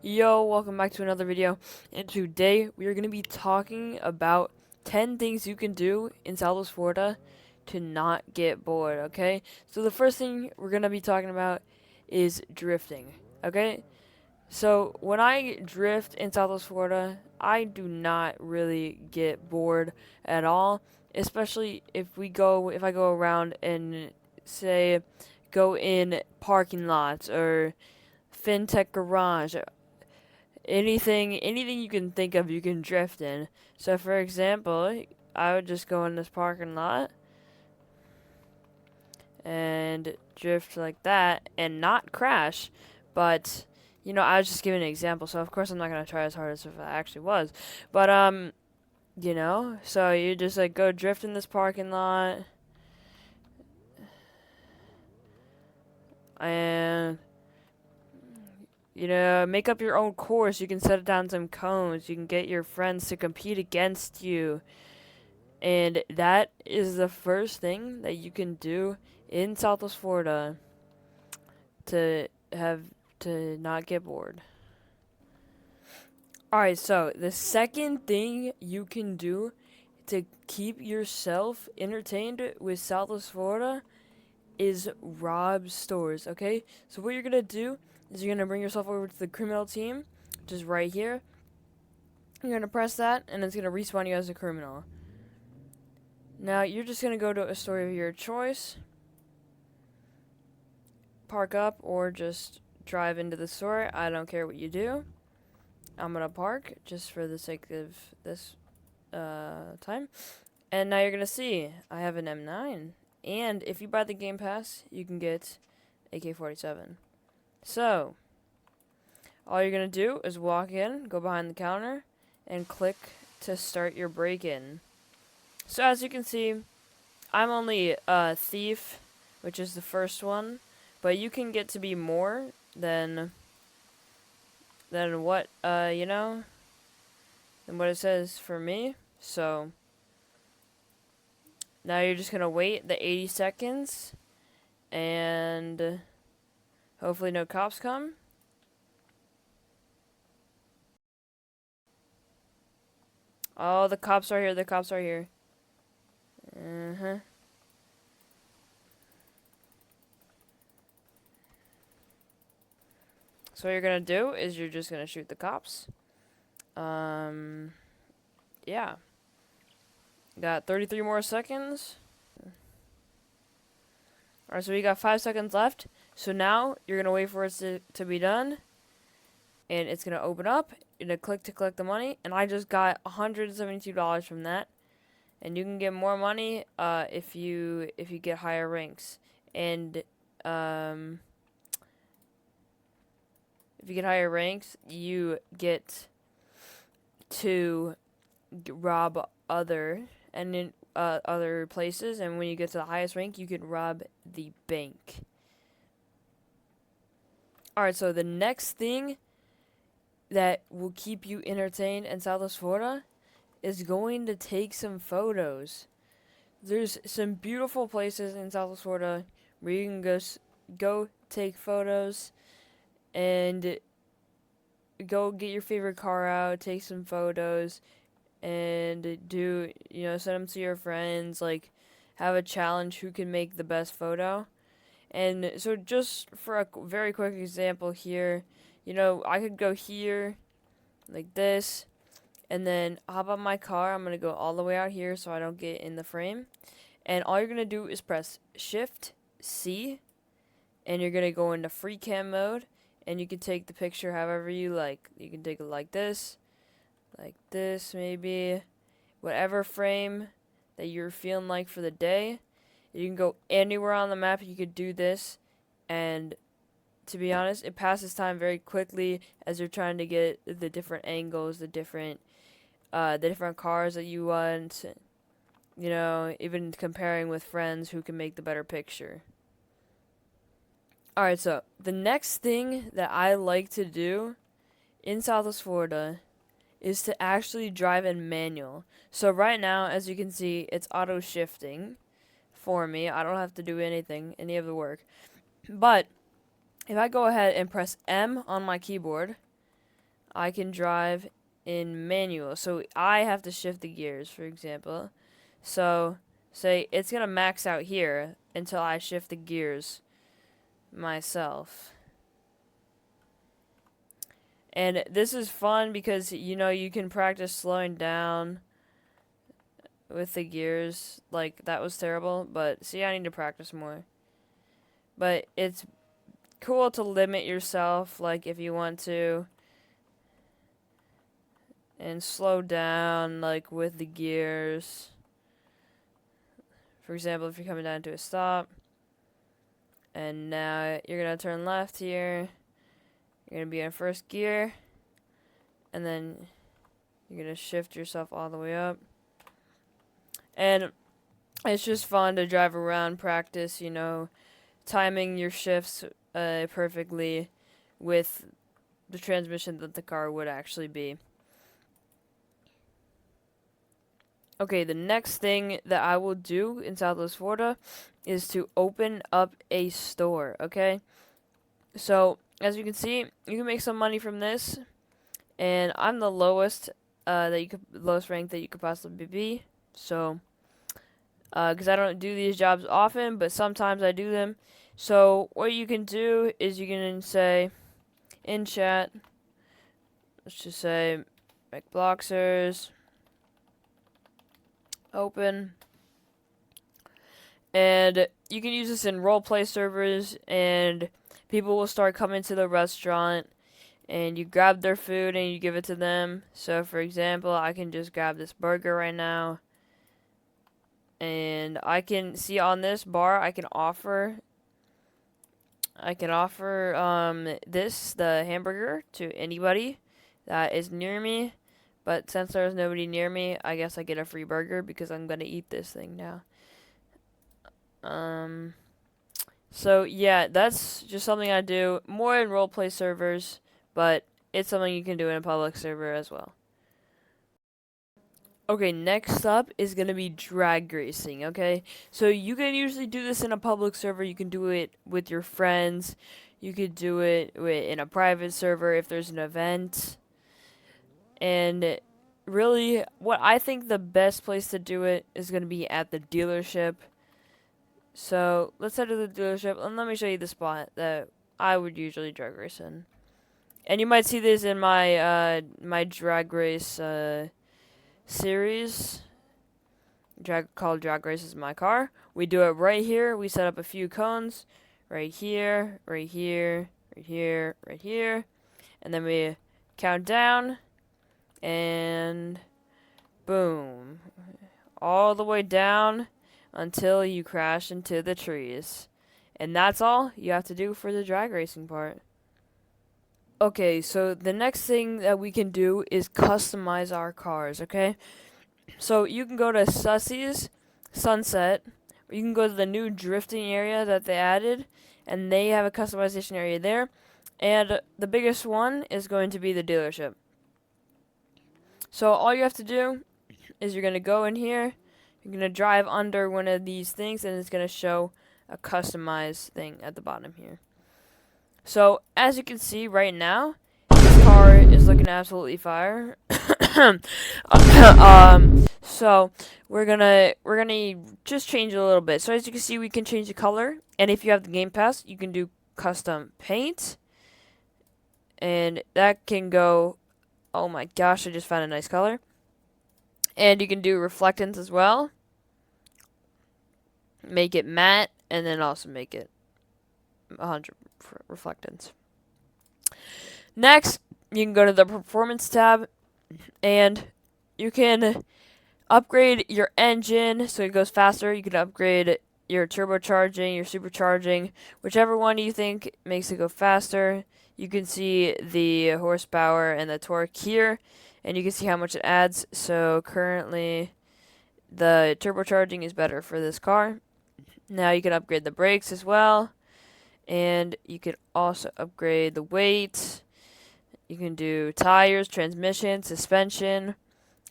Yo, welcome back to another video. And today we are going to be talking about 10 things you can do in Southwest Florida to not get bored, okay? So the first thing we're going to be talking about is drifting, okay? So when I drift in Southwest Florida, I do not really get bored at all, especially if I go around and say go in parking lots or fintech garage, anything you can think of you can drift in. So for example, I would just go in this parking lot and drift like that and not crash. But I was just giving an example, so of course I'm not gonna try as hard as if I actually was. But so you just like go drift in this parking lot and make up your own course. You can set down some cones. You can get your friends to compete against you. And that is the first thing that you can do in Southwest Florida to have to not get bored. Alright, so the second thing you can do to keep yourself entertained with Southwest Florida is rob stores, okay? So what you're gonna do is you're gonna bring yourself over to the criminal team, which is right here. You're gonna press that, and it's gonna respawn you as a criminal. Now you're just gonna go to a store of your choice, park up, or just drive into the store. I don't care what you do. I'm gonna park just for the sake of this time. And now you're gonna see I have an M9, and if you buy the Game Pass, you can get AK-47. So all you're gonna do is walk in, go behind the counter, and click to start your break-in. So as you can see, I'm only a thief, which is the first one, but you can get to be more than what than what it says for me. So now you're just gonna wait the 80 seconds, and hopefully no cops come. Oh, the cops are here. The cops are here. Uh-huh. So what you're gonna do is you're just gonna shoot the cops. Yeah. Got 33 more seconds. Alright, so we got 5 seconds left. So now you're gonna wait for it to be done, and it's gonna open up. You're gonna click to collect the money, and I just got $172 from that. And you can get more money if you get higher ranks. And if you get higher ranks, you get to rob other places, and when you get to the highest rank, you can rob the bank. Alright, so the next thing that will keep you entertained in Southwest Florida is going to take some photos. There's some beautiful places in Southwest Florida where you can go take photos and go get your favorite car out, take some photos, and send them to your friends, like have a challenge who can make the best photo. And so just for a very quick example here, I could go here like this and then hop on my car. I'm going to go all the way out here so I don't get in the frame. And all you're going to do is press Shift C, and you're going to go into free cam mode, and you can take the picture however you like. You can take it like this maybe, whatever frame that you're feeling like for the day. You can go anywhere on the map. You could do this, and to be honest, it passes time very quickly as you're trying to get the different angles, the different cars that you want. Even comparing with friends who can make the better picture. Alright, so the next thing that I like to do in Southwest Florida is to actually drive in manual. So right now, as you can see, it's auto shifting for me. I don't have to do any of the work. But if I go ahead and press M on my keyboard, I can drive in manual. So I have to shift the gears, for example. So say it's going to max out here until I shift the gears myself. And this is fun because you can practice slowing down with the gears. Like that was terrible, but see, I need to practice more. But it's cool to limit yourself, like if you want to, and slow down, like with the gears. For example, if you're coming down to a stop, and now you're gonna turn left here, you're gonna be in first gear, and then you're gonna shift yourself all the way up. And it's just fun to drive around, practice, timing your shifts perfectly with the transmission that the car would actually be. Okay, the next thing that I will do in Southwest Florida is to open up a store, okay? So, as you can see, you can make some money from this, and I'm the lowest lowest rank that you could possibly be. So, because I don't do these jobs often, but sometimes I do them. So, what you can do is you can say in chat, let's just say, make Bloxers, open. And you can use this in roleplay servers, and people will start coming to the restaurant, and you grab their food and you give it to them. So, for example, I can just grab this burger right now, and I can see on this bar I can offer the hamburger to anybody that is near me. But since there's nobody near me, I guess I get a free burger because I'm gonna eat this thing now. So yeah, that's just something I do more in roleplay servers, but it's something you can do in a public server as well. Okay, next up is gonna be drag racing, okay? So you can usually do this in a public server, you can do it with your friends, you could do it in a private server if there's an event. And really, what I think the best place to do it is gonna be at the dealership. So let's head to the dealership and let me show you the spot that I would usually drag race in. And you might see this in my my drag race series. Called Drag Race is My Car. We do it right here. We set up a few cones right here, right here, right here, right here, and then we count down and boom, all the way down until you crash into the trees. And that's all you have to do for the drag racing part. Okay, so the next thing that we can do is customize our cars, okay? So you can go to Sussy's Sunset, or you can go to the new drifting area that they added, and they have a customization area there. And the biggest one is going to be the dealership. So all you have to do is you're going to go in here, you're going to drive under one of these things, and it's going to show a customized thing at the bottom here. So, as you can see right now, this car is looking absolutely fire. So we're gonna just change it a little bit. So as you can see, we can change the color, and if you have the Game Pass, you can do custom paint, and that can go. Oh my gosh! I just found a nice color, and you can do reflectance as well. Make it matte, and then also make it 100 reflectance. Next, you can go to the performance tab, and you can upgrade your engine so it goes faster. You can upgrade your turbocharging, your supercharging, whichever one you think makes it go faster. You can see the horsepower and the torque here, and you can see how much it adds. So currently, the turbocharging is better for this car. Now you can upgrade the brakes as well, and you could also upgrade the weight. You can do tires, transmission, suspension,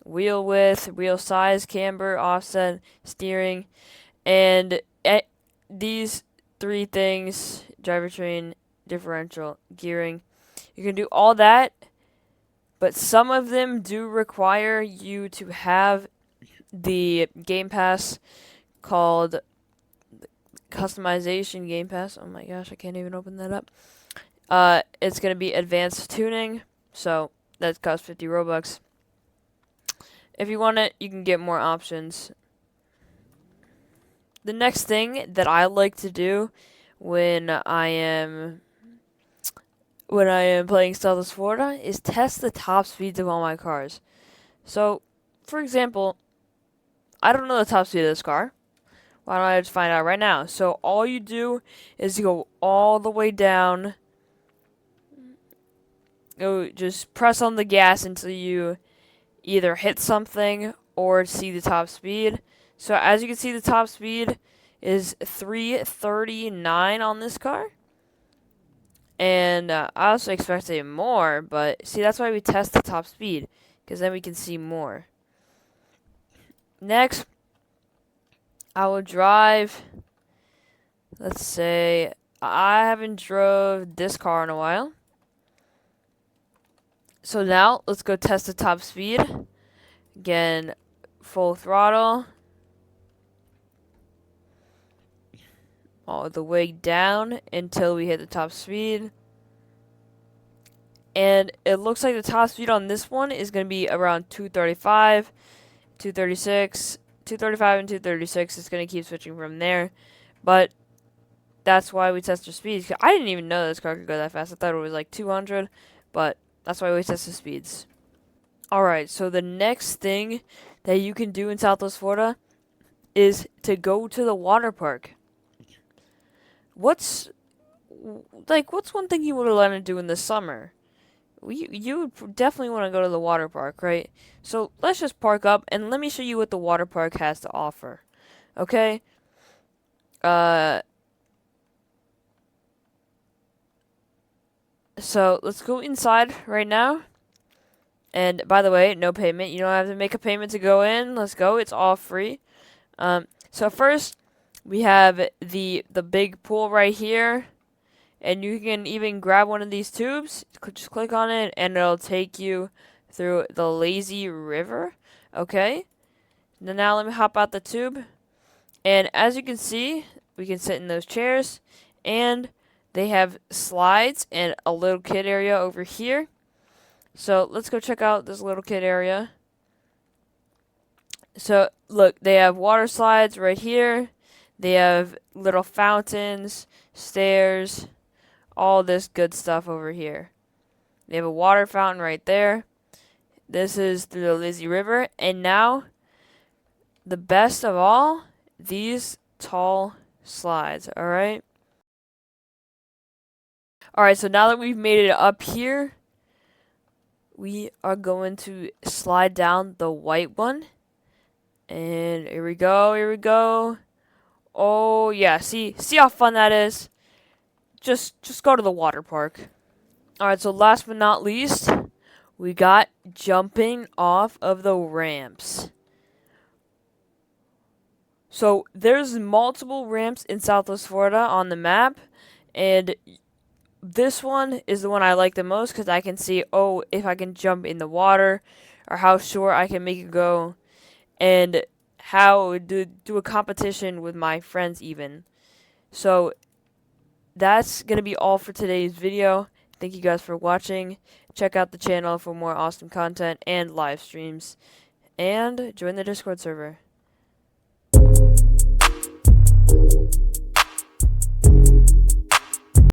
wheel width, wheel size, camber, offset, steering, and these three things, drivetrain, differential, gearing, you can do all that but some of them do require you to have the Game Pass called Customization Game Pass. Oh my gosh, I can't even open that up. It's gonna be advanced tuning, so that costs 50 Robux. If you want it, you can get more options. The next thing that I like to do when I am playing Stella's Florida is test the top speeds of all my cars. So, for example, I don't know the top speed of this car. Why don't I just find out right now? So all you do is go all the way down. Just press on the gas until you either hit something or see the top speed. So as you can see, the top speed is 339 on this car. And I also expected more, but see, that's why we test the top speed, because then we can see more. Next, I will drive, let's say, I haven't drove this car in a while. So now, let's go test the top speed. Again, full throttle. All the way down until we hit the top speed. And it looks like the top speed on this one is going to be around 235, 236, 235 and 236. It's going to keep switching from there. But that's why we test the speeds. I didn't even know this car could go that fast. I thought it was like 200, but that's why we test the speeds. Alright, so the next thing that you can do in Southwest Florida is to go to the water park. What's one thing you would want to do in the summer? You would definitely want to go to the water park, right? So let's just park up and let me show you what the water park has to offer. Okay? So let's go inside right now. And by the way, no payment. You don't have to make a payment to go in. Let's go. It's all free. So first we have the big pool right here. And you can even grab one of these tubes, just click on it, and it'll take you through the lazy river. Okay? Now let me hop out the tube. And as you can see, we can sit in those chairs. And they have slides and a little kid area over here. So let's go check out this little kid area. So look, they have water slides right here. They have little fountains, stairs, all this good stuff over here. They have a water fountain right there. This is through the Lazy River. And now, the best of all, these tall slides, alright? Alright, so now that we've made it up here, we are going to slide down the white one. And here we go, here we go. Oh, yeah, see how fun that is? Just go to the water park. Alright, so last but not least, we got jumping off of the ramps. So there's multiple ramps in Southwest Florida on the map, and this one is the one I like the most because I can see, oh, if I can jump in the water, or how short I can make it go, and how to do a competition with my friends even. So that's going to be all for today's video. Thank you guys for watching. Check out the channel for more awesome content and live streams. And join the Discord server.